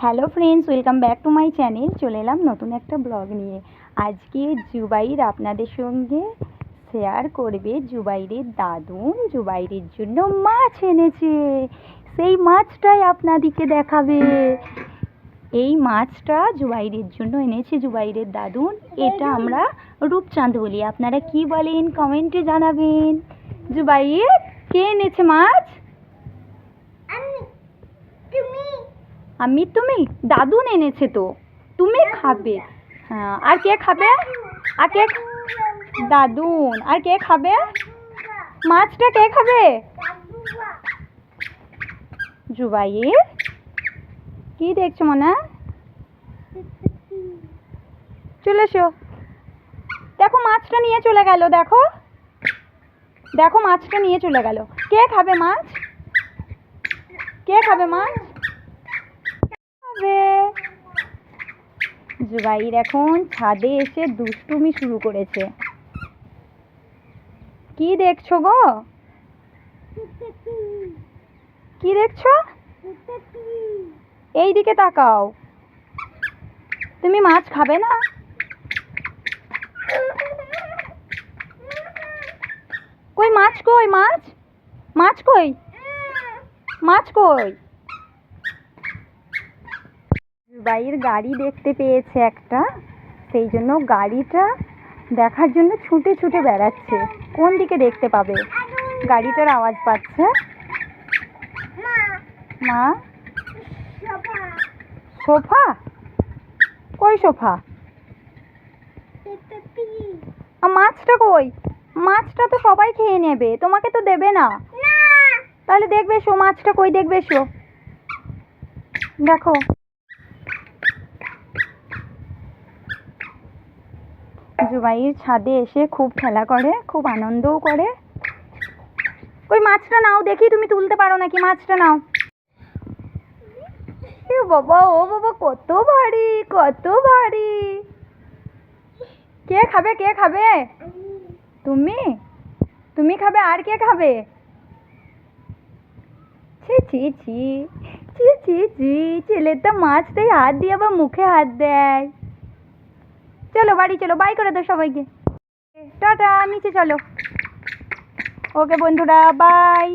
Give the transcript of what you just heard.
Hello friends, welcome back to my channel. চলে এলাম নতুন একটা ব্লগ নিয়ে। আজকে জুবাইর আপনাদের সঙ্গে শেয়ার করবে জুবাইরের দাদুন জুবাইরের জন্য মাছ এনেছে। সেই মাছটাই আপনাদেরকে দেখাবে। এই মাছটা জুবাইরের জন্য এনেছে জুবাইরের দাদুন। এটা আমরা রূপচাঁদ বলি। আপনারা কি বলেন কমেন্টে জানাবেন। জুবাইর, কে এনেছে মাছ? তুমি দাদুন এনেছে তো, তুমি খাবে। হ্যাঁ, আর কে খাবে? আর কে? দাদুন। আর কে খাবে মাছটা? কে খাবে? জুবাইর, কি দেখছো মনে? চলে এসো। দেখো মাছটা নিয়ে চলে গেল। দেখো দেখো মাছটা নিয়ে চলে গেল। কে খাবে মাছ? কে খাবে মাছ? জুবাইর এখন ছাদে এসে দুষ্টুমি শুরু করেছে। কি দেখছো গো? কি দেখছো? এই দিকে তাকাও। তুমি মাছ খাবে না? কই মাছ? কই মাছ? মাছ কই? মাছ কই? জুবাইর গাড়ি দেখতে পেয়েছে একটা, সেই জন্য গাড়িটা দেখার জন্য ছুটে ছুটে বেড়াচ্ছে। কোন দিকে দেখতে পাবে? গাড়িটার আওয়াজ পাচ্ছে। মা, সোফা? কই সোফা? মাছটা কই? মাছটা তো সবাই খেয়ে নেবে, তোমাকে তো দেবে না। তাহলে দেখবে এসো, মাছটা কই দেখবে এসো। দেখো জুবাইর ছাদে এসে খুব খেলা করে, খুব আনন্দও করে। ওই মাছটা নাও দেখি, তুমি তুলতে পারো নাকি? মাছটা নাও। এ বাবা, ও বাবা, কত ভারী, কত ভারী। কে খাবে? কে খাবে? তুমি তুমি খাবে? আর কে খাবে? ছি ছি ছি ছি ছি ছি, ছেলেটা মাছটাই হাত দিয়ে আবার মুখে হাত দেয়। চলো বাড়ি চলো, বাই করে দাও সবাইকে। টাটা, নিচে চলো। ওকে বন্ধুরা, বাই।